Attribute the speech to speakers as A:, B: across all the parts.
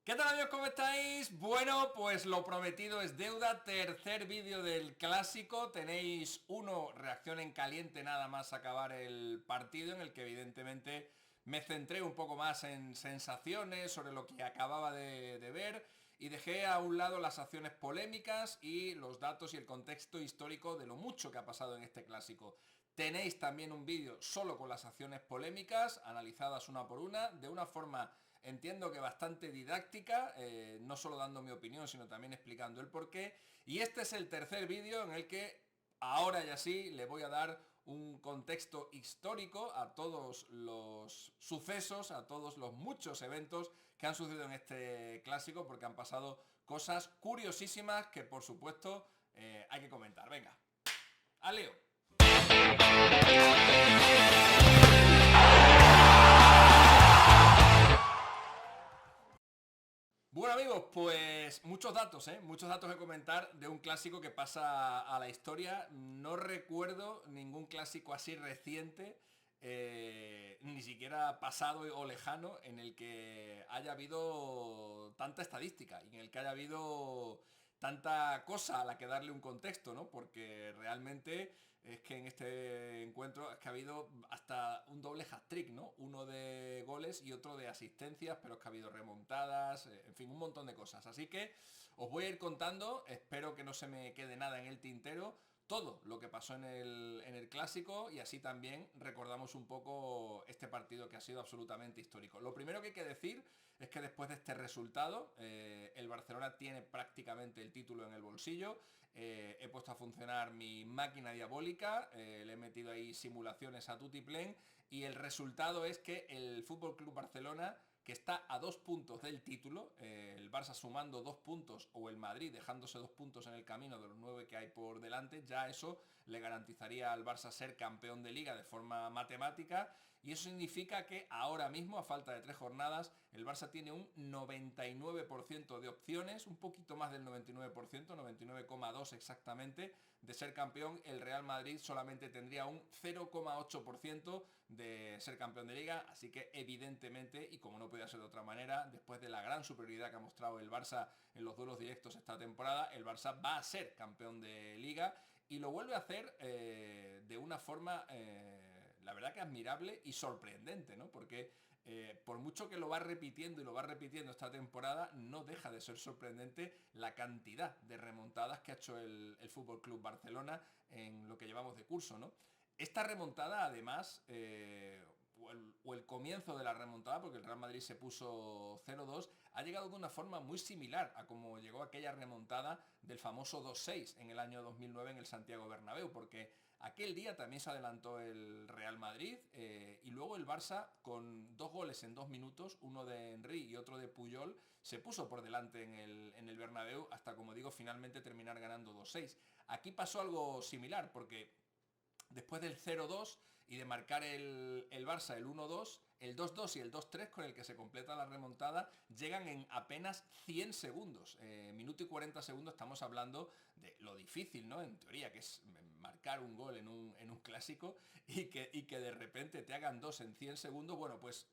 A: ¿Qué tal amigos? ¿Cómo estáis? Bueno, pues lo prometido es deuda, tercer vídeo del clásico, tenéis uno, reacción en caliente nada más acabar el partido, en el que evidentemente me centré un poco más en sensaciones sobre lo que acababa de ver y dejé a un lado las acciones polémicas y los datos y el contexto histórico de lo mucho que ha pasado en este clásico. Tenéis también un vídeo solo con las acciones polémicas, analizadas una por una, de una forma entiendo que bastante didáctica, no solo dando mi opinión, sino también explicando el porqué. Y este es el tercer vídeo en el que ahora ya sí le voy a dar un contexto histórico a todos los sucesos, a todos los muchos eventos que han sucedido en este clásico, porque han pasado cosas curiosísimas que por supuesto hay que comentar. Venga, al lío. Bueno amigos, pues muchos datos, muchos datos que comentar de un clásico que pasa a la historia. No recuerdo ningún clásico así reciente, ni siquiera pasado o lejano, en el que haya habido tanta estadística y en el que haya habido tanta cosa a la que darle un contexto, ¿no? Porque realmente es que en este encuentro es que ha habido hasta un doble hat-trick, ¿no? Uno de goles y otro de asistencias, pero es que ha habido remontadas, en fin, un montón de cosas. Así que os voy a ir contando, espero que no se me quede nada en el tintero, todo lo que pasó en el clásico y así también recordamos un poco este partido que ha sido absolutamente histórico. Lo primero que hay que decir es que después de este resultado, el Barcelona tiene prácticamente el título en el bolsillo. He puesto a funcionar mi máquina diabólica, le he metido ahí simulaciones a tutiplén y el resultado es que el Fútbol Club Barcelona, que está a 2 puntos del título, el Barça sumando 2 puntos o el Madrid dejándose 2 puntos en el camino de los 9 que hay por delante, ya eso le garantizaría al Barça ser campeón de liga de forma matemática y eso significa que ahora mismo, a falta de 3 jornadas, el Barça tiene un 99% de opciones, un poquito más del 99%, 99,2 exactamente, de ser campeón. El Real Madrid solamente tendría un 0,8% de ser campeón de liga, así que evidentemente, y como no podía ser de otra manera, después de la gran superioridad que ha mostrado el Barça en los duelos directos esta temporada, el Barça va a ser campeón de liga y lo vuelve a hacer de una forma, la verdad que admirable y sorprendente, ¿no? Porque por mucho que lo va repitiendo y lo va repitiendo esta temporada, no deja de ser sorprendente la cantidad de remontadas que ha hecho el Fútbol Club Barcelona en lo que llevamos de curso, ¿no? Esta remontada, además, o el comienzo de la remontada, porque el Real Madrid se puso 0-2, ha llegado de una forma muy similar a como llegó aquella remontada del famoso 2-6 en el año 2009 en el Santiago Bernabéu, porque aquel día también se adelantó el Real Madrid y luego el Barça con 2 goles en 2 minutos, uno de Henry y otro de Puyol, se puso por delante en el Bernabéu hasta, como digo, finalmente terminar ganando 2-6. Aquí pasó algo similar porque después del 0-2 y de marcar el Barça el 1-2, el 2-2 y el 2-3 con el que se completa la remontada llegan en apenas 100 segundos. Minuto y 40 segundos estamos hablando de lo difícil, ¿no? En teoría, que es marcar un gol en un clásico y que de repente te hagan dos en 100 segundos. Bueno, pues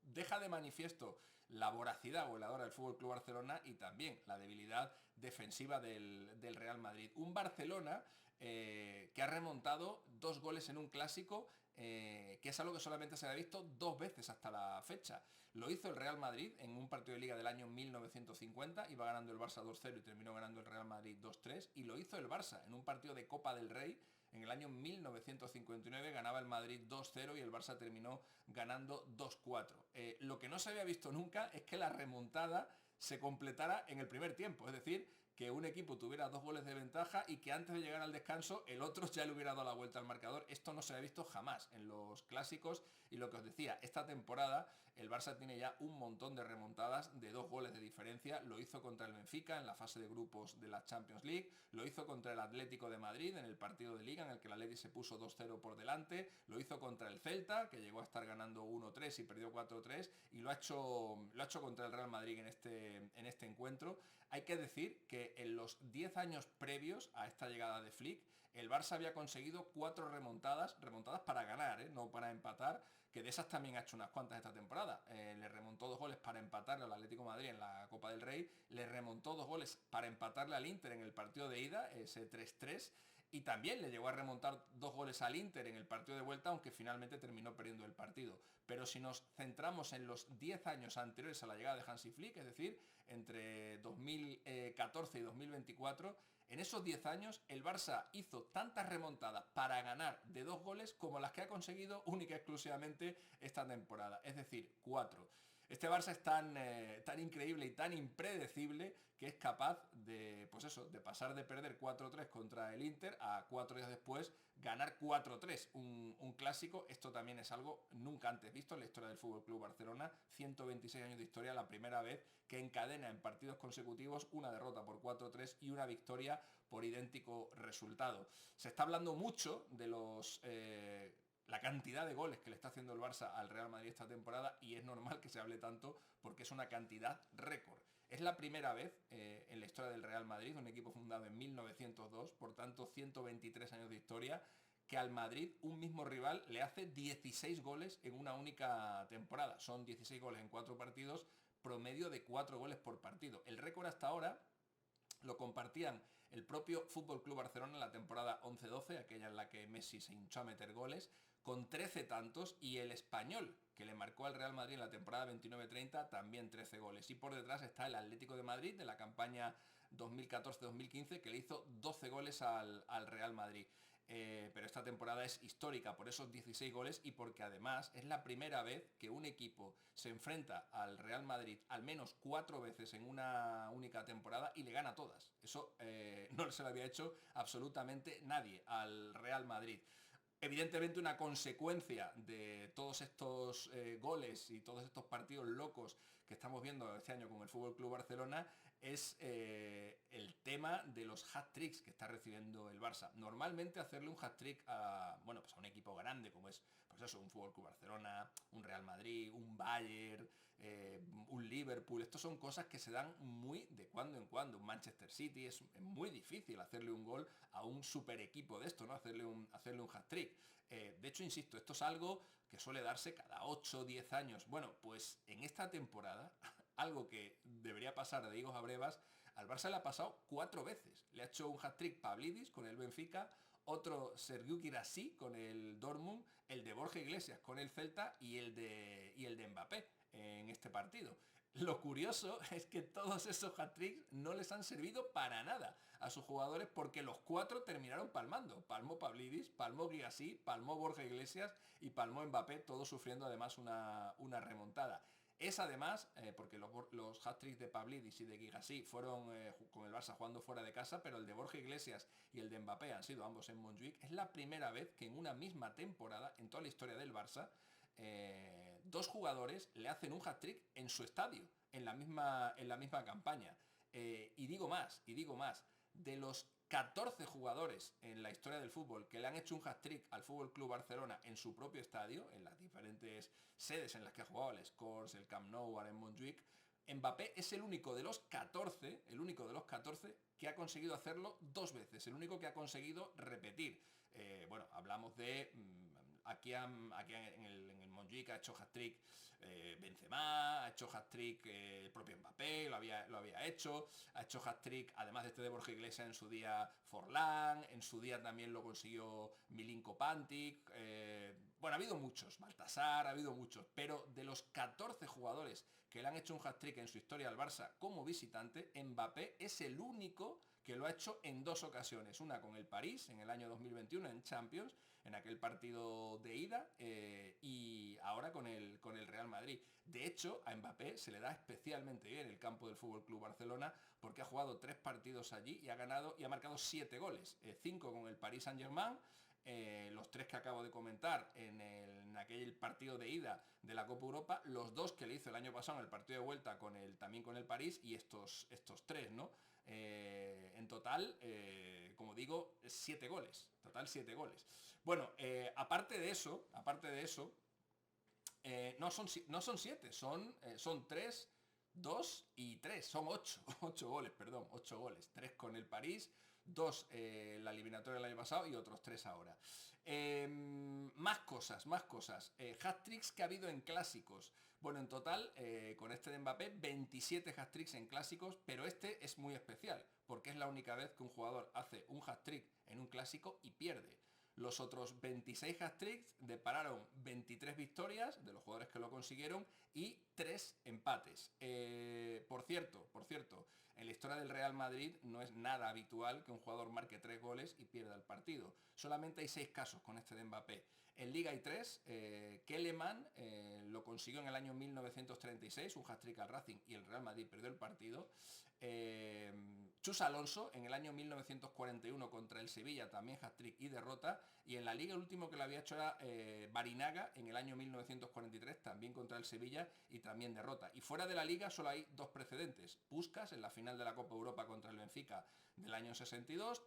A: deja de manifiesto la voracidad goleadora del Fútbol Club Barcelona y también la debilidad defensiva del Real Madrid. Un Barcelona que ha remontado 2 goles en un clásico, que es algo que solamente se había visto 2 veces hasta la fecha. Lo hizo el Real Madrid en un partido de liga del año 1950, iba ganando el Barça 2-0 y terminó ganando el Real Madrid 2-3, y lo hizo el Barça en un partido de Copa del Rey en el año 1959, ganaba el Madrid 2-0 y el Barça terminó ganando 2-4. Lo que no se había visto nunca es que la remontada se completara en el primer tiempo, es decir, que un equipo tuviera 2 goles de ventaja y que antes de llegar al descanso el otro ya le hubiera dado la vuelta al marcador. Esto no se ha visto jamás en los clásicos y lo que os decía, esta temporada el Barça tiene ya un montón de remontadas de 2 goles de diferencia. Lo hizo contra el Benfica en la fase de grupos de la Champions League, lo hizo contra el Atlético de Madrid en el partido de liga en el que el Atleti se puso 2-0 por delante, lo hizo contra el Celta, que llegó a estar ganando 1-3 y perdió 4-3, y lo ha hecho contra el Real Madrid en este encuentro. Hay que decir que en los 10 años previos a esta llegada de Flick, el Barça había conseguido 4 remontadas para ganar, no para empatar, que de esas también ha hecho unas cuantas esta temporada. Le remontó 2 goles para empatar al Atlético de Madrid en la Rey, le remontó 2 goles para empatarle al Inter en el partido de ida, ese 3-3, y también le llegó a remontar 2 goles al Inter en el partido de vuelta, aunque finalmente terminó perdiendo el partido. Pero si nos centramos en los 10 años anteriores a la llegada de Hansi Flick, es decir, entre 2014 y 2024, en esos 10 años el Barça hizo tantas remontadas para ganar de 2 goles como las que ha conseguido única y exclusivamente esta temporada, es decir, 4. Este Barça es tan increíble y tan impredecible que es capaz de, pues eso, de pasar de perder 4-3 contra el Inter a 4 días después ganar 4-3, un clásico. Esto también es algo nunca antes visto en la historia del Fútbol Club Barcelona. 126 años de historia, la primera vez que encadena en partidos consecutivos una derrota por 4-3 y una victoria por idéntico resultado. Se está hablando mucho de la cantidad de goles que le está haciendo el Barça al Real Madrid esta temporada, y es normal que se hable tanto porque es una cantidad récord. Es la primera vez en la historia del Real Madrid, un equipo fundado en 1902, por tanto 123 años de historia, que al Madrid un mismo rival le hace 16 goles en una única temporada. Son 16 goles en 4 partidos, promedio de 4 goles por partido. El récord hasta ahora lo compartían el propio Fútbol Club Barcelona en la temporada 11-12, aquella en la que Messi se hinchó a meter goles, con 13 tantos, y el Español, que le marcó al Real Madrid en la temporada 29-30, también 13 goles. Y por detrás está el Atlético de Madrid de la campaña 2014-2015, que le hizo 12 goles al Real Madrid. Pero esta temporada es histórica por esos 16 goles y porque además es la primera vez que un equipo se enfrenta al Real Madrid al menos 4 veces en una única temporada y le gana todas. Eso no se lo había hecho absolutamente nadie al Real Madrid. Evidentemente una consecuencia de todos estos goles y todos estos partidos locos que estamos viendo este año con el Fútbol Club Barcelona es el tema de los hat-tricks que está recibiendo el Barça. Normalmente hacerle un hat-trick a un equipo grande como es un Fútbol Club Barcelona, un Real Madrid, un Bayern, un Liverpool, estos son cosas que se dan muy de cuando en cuando. Un Manchester City es muy difícil hacerle un gol a un super equipo de esto, ¿no? Hacerle un hat-trick. De hecho, insisto, esto es algo que suele darse cada 8 o 10 años. Bueno, pues en esta temporada, algo que debería pasar de higos a brevas, al Barça le ha pasado 4 veces. Le ha hecho un hat-trick Pavlidis con el Benfica, otro Sergiu Guirassy con el Dortmund, el de Borja Iglesias con el Celta y el de Mbappé en este partido. Lo curioso es que todos esos hat-tricks no les han servido para nada a sus jugadores porque los 4 terminaron palmando. Palmó Pavlidis, palmó Guirassy, palmó Borja Iglesias y palmó Mbappé, todos sufriendo además una remontada. Es además, porque los hat-tricks de Pavlidis y de Guirassy fueron con el Barça jugando fuera de casa, pero el de Borja Iglesias y el de Mbappé han sido ambos en Montjuic. Es la primera vez que en una misma temporada, en toda la historia del Barça, 2 jugadores le hacen un hat-trick en su estadio, en la misma campaña. Y digo más, de los 14 jugadores en la historia del fútbol que le han hecho un hat-trick al Fútbol Club Barcelona en su propio estadio, en las diferentes sedes en las que ha jugado, el Scores, el Camp Nou, ahora en Montjuic, Mbappé es el único de los 14, que ha conseguido hacerlo 2 veces, el único que ha conseguido repetir. Hablamos de aquí en el Montjuic ha hecho hat-trick Benzema, ha hecho hat-trick el propio Mbappé, lo había hecho, ha hecho hat-trick además de este de Borja Iglesias en su día Forlán, en su día también lo consiguió Milinko Pantic, ha habido muchos, Baltasar, ha habido muchos, pero de los 14 jugadores que le han hecho un hat-trick en su historia al Barça como visitante, Mbappé es el único que lo ha hecho en 2 ocasiones, una con el París en el año 2021 en Champions, en aquel partido de ida, y ahora con el Real Madrid. De hecho, a Mbappé se le da especialmente bien el campo del Fútbol Club Barcelona porque ha jugado 3 partidos allí y ha ganado y ha marcado 7 goles, 5 con el Paris Saint-Germain, los 3 que acabo de comentar en aquel partido de ida de la Copa Europa, los 2 que le hizo el año pasado en el partido de vuelta también con el París, y estos 3, ¿no? En total, como digo, 7 goles. Total 7 goles. Bueno, aparte de eso, no son 7, son 3, 2 y 3, son 8 goles, perdón, 8 goles. 3 con el París, 2 la eliminatoria del año pasado y otros 3 ahora. Más cosas, más cosas. Hat-tricks que ha habido en clásicos. Bueno, en total, con este de Mbappé, 27 hat-tricks en clásicos, pero este es muy especial, porque es la única vez que un jugador hace un hat-trick en un clásico y pierde. Los otros 26 hat-tricks depararon 23 victorias de los jugadores que lo consiguieron y 3 empates. Por cierto, en la historia del Real Madrid no es nada habitual que un jugador marque 3 goles y pierda el partido. Solamente hay 6 casos con este de Mbappé. En Liga hay 3. Kelleman lo consiguió en el año 1936, un hat-trick al Racing y el Real Madrid perdió el partido. Chus Alonso en el año 1941 contra el Sevilla, también hat-trick y derrota. Y en la Liga el último que lo había hecho era Barinaga en el año 1943, también contra el Sevilla y también derrota. Y fuera de la Liga solo hay 2 precedentes. Puskás en la final de la Copa Europa contra el Benfica del año 62,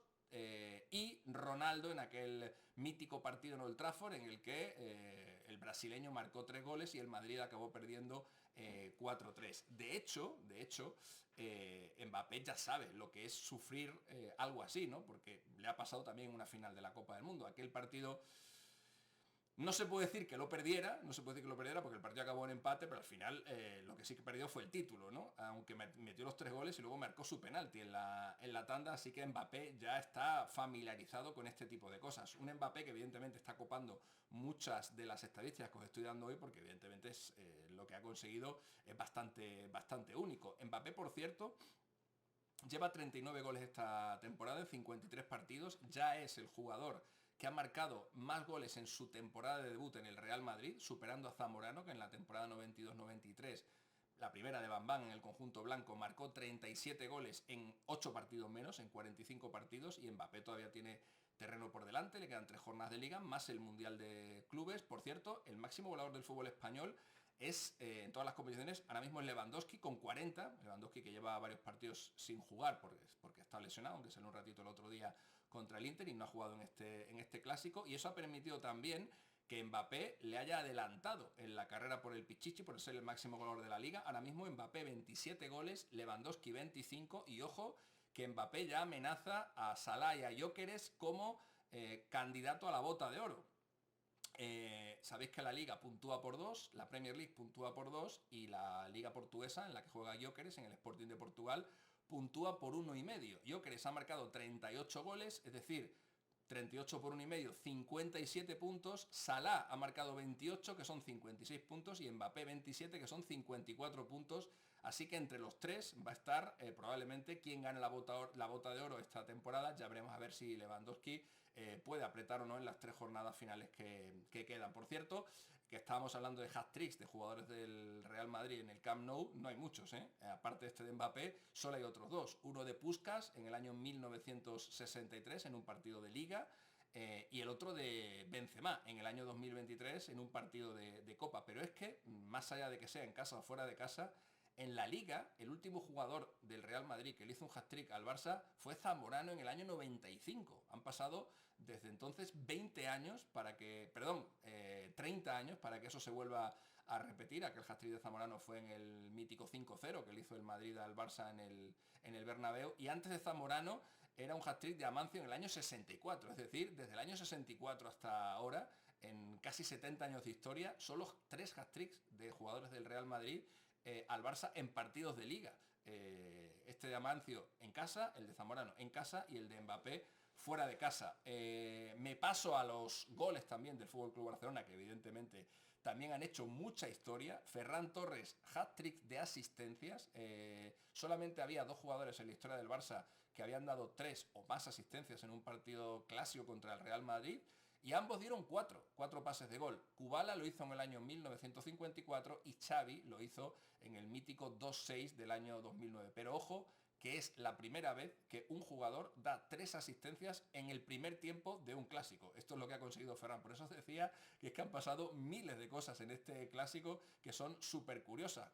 A: y Ronaldo en aquel mítico partido en Old Trafford en el que el brasileño marcó 3 goles y el Madrid acabó perdiendo 4-3. De hecho, Mbappé ya sabe lo que es sufrir algo así, ¿no? Porque le ha pasado también en una final de la Copa del Mundo. Aquel partido no se puede decir que lo perdiera, porque el partido acabó en empate, pero al final lo que sí que perdió fue el título, ¿no? Aunque metió los 3 goles y luego marcó su penalti en la tanda, así que Mbappé ya está familiarizado con este tipo de cosas. Un Mbappé que evidentemente está copando muchas de las estadísticas que os estoy dando hoy, porque evidentemente es lo que ha conseguido es bastante único. Mbappé, por cierto, lleva 39 goles esta temporada en 53 partidos, ya es el jugador que ha marcado más goles en su temporada de debut en el Real Madrid, superando a Zamorano, que en la temporada 92-93, la primera de Bambán en el conjunto blanco, marcó 37 goles en 8 partidos menos, en 45 partidos, y Mbappé todavía tiene terreno por delante, le quedan 3 jornadas de liga, más el Mundial de Clubes. Por cierto, el máximo goleador del fútbol español es, en todas las competiciones, ahora mismo es Lewandowski con 40, Lewandowski que lleva varios partidos sin jugar porque está lesionado, aunque salió un ratito el otro día contra el Inter y no ha jugado en este clásico, y eso ha permitido también que Mbappé le haya adelantado en la carrera por el Pichichi, por ser el máximo goleador de la liga. Ahora mismo Mbappé 27 goles, Lewandowski 25, y ojo que Mbappé ya amenaza a Salah y a Gyökeres como candidato a la bota de oro. Sabéis que la Liga puntúa por 2, la Premier League puntúa por 2 y la Liga Portuguesa, en la que juega Gyökeres, en el Sporting de Portugal, puntúa por 1,5. Gyökeres ha marcado 38 goles, es decir, 38 por 1,5, 57 puntos. Salah ha marcado 28, que son 56 puntos, y Mbappé 27, que son 54 puntos. Así que entre los 3 va a estar probablemente quien gane la bota de oro esta temporada. Ya veremos a ver si Lewandowski puede apretar o no en las 3 jornadas finales que quedan. Por cierto, que estábamos hablando de hat-tricks de jugadores del Real Madrid en el Camp Nou, no hay muchos, ¿eh? Aparte de este de Mbappé, solo hay otros 2. Uno de Puskás en el año 1963 en un partido de Liga, y el otro de Benzema en el año 2023 en un partido de Copa. Pero es que, más allá de que sea en casa o fuera de casa, en la Liga, el último jugador del Real Madrid que le hizo un hat-trick al Barça fue Zamorano en el año 95. Han pasado desde entonces 20 años para que, 30 años para que eso se vuelva a repetir. Aquel hat-trick de Zamorano fue en el mítico 5-0 que le hizo el Madrid al Barça en el Bernabéu. Y antes de Zamorano era un hat-trick de Amancio en el año 64. Es decir, desde el año 64 hasta ahora, en casi 70 años de historia, solo 3 hat-tricks de jugadores del Real Madrid al Barça en partidos de liga. Este de Amancio en casa, el de Zamorano en casa y el de Mbappé fuera de casa. Me paso a los goles también del FC Barcelona, que evidentemente también han hecho mucha historia. Ferran Torres, hat-trick de asistencias. Solamente había 2 jugadores en la historia del Barça que habían dado 3 o más asistencias en un partido clásico contra el Real Madrid. Y ambos dieron 4 pases de gol. Kubala lo hizo en el año 1954 y Xavi lo hizo en el mítico 2-6 del año 2009. Pero ojo, que es la primera vez que un jugador da 3 asistencias en el primer tiempo de un clásico. Esto es lo que ha conseguido Ferran. Por eso os decía que es que han pasado miles de cosas en este clásico que son súper curiosas.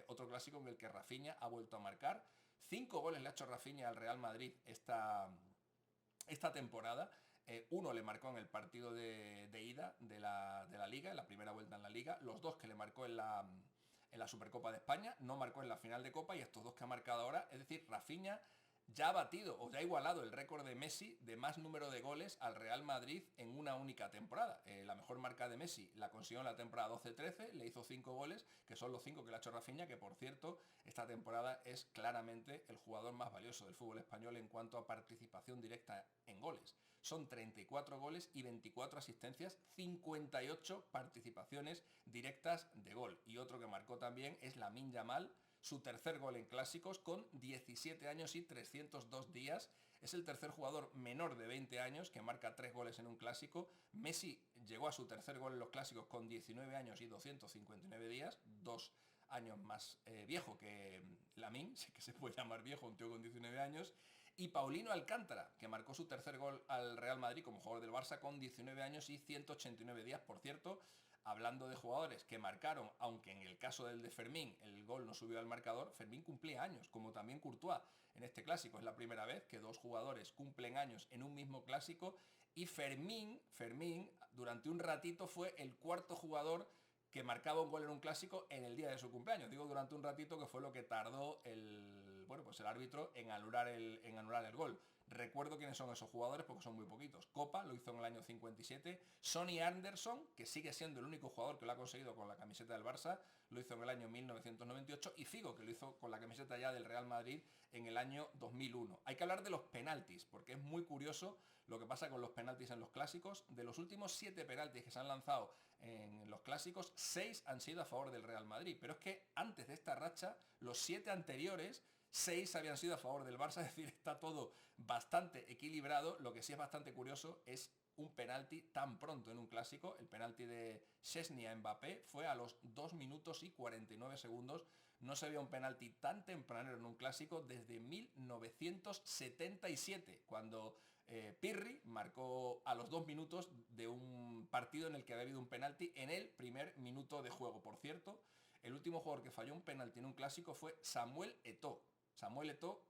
A: Otro clásico en el que Rafinha ha vuelto a marcar. 5 goles le ha hecho Rafinha al Real Madrid esta temporada. Uno le marcó en el partido de ida de la Liga, en la primera vuelta en la Liga. Los 2 que le marcó en la Supercopa de España, no marcó en la final de Copa, y estos 2 que ha marcado ahora. Es decir, Rafinha ya ha batido o ya ha igualado el récord de Messi de más número de goles al Real Madrid en una única temporada. La mejor marca de Messi la consiguió en la temporada 12-13, le hizo 5 goles, que son los 5 que le ha hecho Rafinha, que por cierto, esta temporada es claramente el jugador más valioso del fútbol español en cuanto a participación directa en goles. Son 34 goles y 24 asistencias, 58 participaciones directas de gol. Y otro que marcó también es Lamine Yamal, su tercer gol en clásicos con 17 años y 302 días. Es el tercer jugador menor de 20 años que marca 3 goles en un clásico. Messi llegó a su tercer gol en los clásicos con 19 años y 259 días, 2 años más viejo que Lamine, sé que se puede llamar viejo un tío con 19 años. Y Paulino Alcántara, que marcó su tercer gol al Real Madrid como jugador del Barça con 19 años y 189 días. Por cierto, hablando de jugadores que marcaron, aunque en el caso del de Fermín el gol no subió al marcador, Fermín cumplía años, como también Courtois en este clásico. Es la primera vez que dos jugadores cumplen años en un mismo clásico y Fermín durante un ratito fue el cuarto jugador que marcaba un gol en un clásico en el día de su cumpleaños. Digo durante un ratito, que fue lo que tardó el árbitro en anular el gol. Recuerdo quiénes son esos jugadores porque son muy poquitos. Copa lo hizo en el año 57. Sonny Anderson, que sigue siendo el único jugador que lo ha conseguido con la camiseta del Barça, lo hizo en el año 1998. Y Figo, que lo hizo con la camiseta ya del Real Madrid en el año 2001. Hay que hablar de los penaltis, porque es muy curioso lo que pasa con los penaltis en los clásicos. De los últimos 7 penaltis que se han lanzado en los clásicos, 6 han sido a favor del Real Madrid. Pero es que antes de esta racha, los 7 anteriores, 6 habían sido a favor del Barça, es decir, está todo bastante equilibrado. Lo que sí es bastante curioso es un penalti tan pronto en un clásico. El penalti de Szczesny a Mbappé fue a los 2 minutos y 49 segundos. No se veía un penalti tan tempranero en un clásico desde 1977, cuando Pirri marcó a los 2 minutos de un partido en el que había habido un penalti en el primer minuto de juego. Por cierto, el último jugador que falló un penalti en un clásico fue Samuel Eto'o. Samuel Eto'o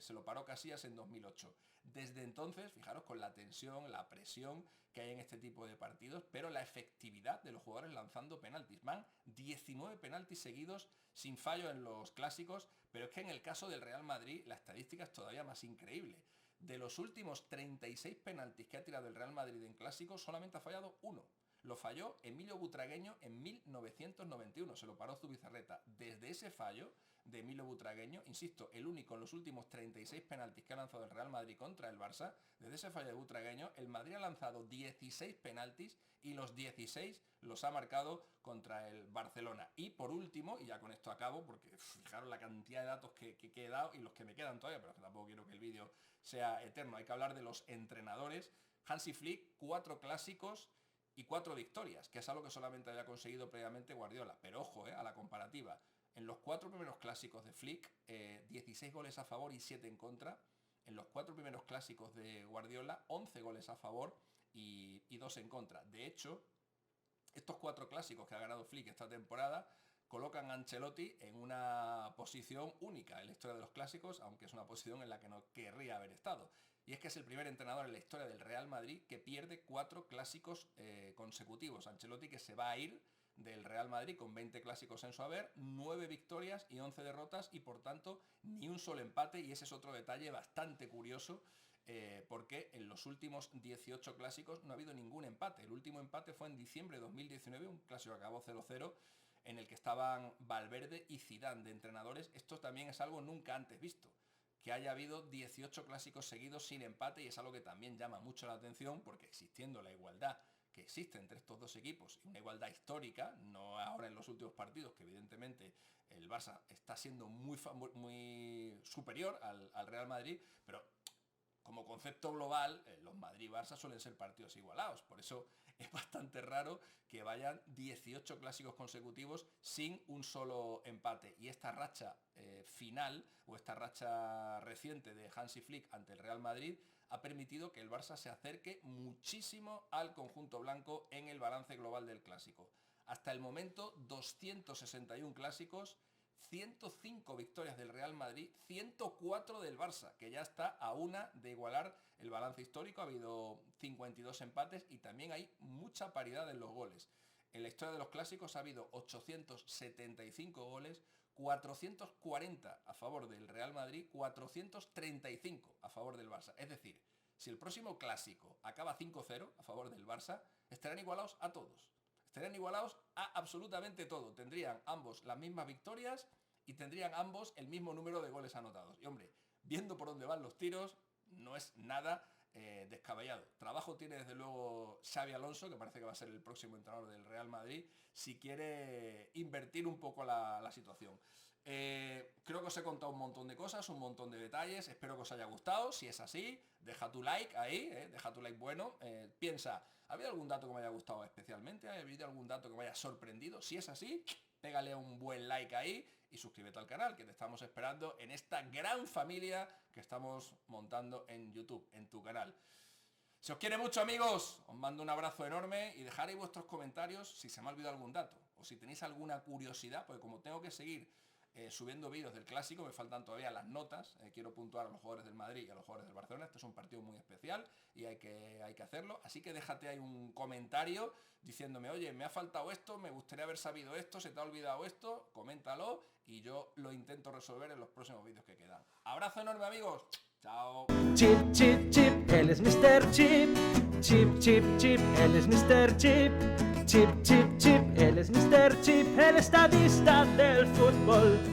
A: se lo paró Casillas en 2008. Desde entonces, fijaros con la tensión, la presión que hay en este tipo de partidos, pero la efectividad de los jugadores lanzando penaltis. Van 19 penaltis seguidos sin fallo en los clásicos, pero es que en el caso del Real Madrid la estadística es todavía más increíble. De los últimos 36 penaltis que ha tirado el Real Madrid en clásicos, solamente ha fallado uno. Lo falló Emilio Butragueño en 1991, se lo paró Zubizarreta. Desde ese fallo de Emilio Butragueño, insisto, el único en los últimos 36 penaltis que ha lanzado el Real Madrid contra el Barça, desde ese fallo de Butragueño, el Madrid ha lanzado 16 penaltis y los 16 los ha marcado contra el Barcelona. Y por último, y ya con esto acabo, porque fijaros la cantidad de datos que he dado y los que me quedan todavía, pero que tampoco quiero que el vídeo sea eterno, hay que hablar de los entrenadores. Hansi Flick, 4 clásicos y 4 victorias, que es algo que solamente había conseguido previamente Guardiola. Pero ojo, a la comparativa. En los 4 primeros clásicos de Flick, 16 goles a favor y 7 en contra. En los 4 primeros clásicos de Guardiola, 11 goles a favor y 2 en contra. De hecho, estos 4 clásicos que ha ganado Flick esta temporada colocan a Ancelotti en una posición única en la historia de los clásicos, aunque es una posición en la que no querría haber estado. Y es que es el primer entrenador en la historia del Real Madrid que pierde 4 clásicos consecutivos. Ancelotti, que se va a ir del Real Madrid con 20 clásicos en su haber, 9 victorias y 11 derrotas y por tanto ni un solo empate, y ese es otro detalle bastante curioso, porque en los últimos 18 clásicos no ha habido ningún empate. El último empate fue en diciembre de 2019, un clásico que acabó 0-0, en el que estaban Valverde y Zidane de entrenadores. Esto también es algo nunca antes visto, que haya habido 18 clásicos seguidos sin empate, y es algo que también llama mucho la atención, porque existiendo la igualdad que existe entre estos dos equipos, y una igualdad histórica, no ahora en los últimos partidos, que evidentemente el Barça está siendo muy superior al Real Madrid, pero como concepto global, los Madrid-Barça suelen ser partidos igualados. Por eso es bastante raro que vayan 18 clásicos consecutivos sin un solo empate. Y esta racha final, o esta racha reciente de Hansi Flick ante el Real Madrid, ha permitido que el Barça se acerque muchísimo al conjunto blanco en el balance global del clásico. Hasta el momento, 261 clásicos, 105 victorias del Real Madrid, 104 del Barça, que ya está a una de igualar el balance histórico. Ha habido 52 empates y también hay mucha paridad en los goles. En la historia de los clásicos ha habido 875 goles 440 a favor del Real Madrid, 435 a favor del Barça. Es decir, si el próximo clásico acaba 5-0 a favor del Barça, estarán igualados a todos. Estarían igualados a absolutamente todo. Tendrían ambos las mismas victorias y tendrían ambos el mismo número de goles anotados. Y hombre, viendo por dónde van los tiros, no es nada descabellado. Trabajo tiene desde luego Xabi Alonso, que parece que va a ser el próximo entrenador del Real Madrid, si quiere invertir un poco la situación. Creo que os he contado un montón de cosas, un montón de detalles, espero que os haya gustado. Si es así, deja tu like ahí, deja tu like bueno, piensa, ¿ha habido algún dato que me haya gustado especialmente? ¿Ha habido algún dato que me haya sorprendido? Si es así, pégale un buen like ahí y suscríbete al canal, que te estamos esperando en esta gran familia que estamos montando en YouTube, en tu canal. Se os quiere mucho, amigos, os mando un abrazo enorme y dejar ahí vuestros comentarios si se me ha olvidado algún dato o si tenéis alguna curiosidad, porque como tengo que seguir subiendo vídeos del clásico, me faltan todavía las notas, quiero puntuar a los jugadores del Madrid y a los jugadores del Barcelona. Este es un partido muy especial y hay que hacerlo, así que déjate ahí un comentario diciéndome, oye, me ha faltado esto, me gustaría haber sabido esto, se te ha olvidado esto, coméntalo y yo lo intento resolver en los próximos vídeos que quedan. Abrazo enorme, amigos, chao.
B: Chip, chip, chip, él es Mr. Chip. Chip, chip, chip, él es Mr. Chip. Chip, chip, chip, él es Mr. Chip, el estadista del fútbol.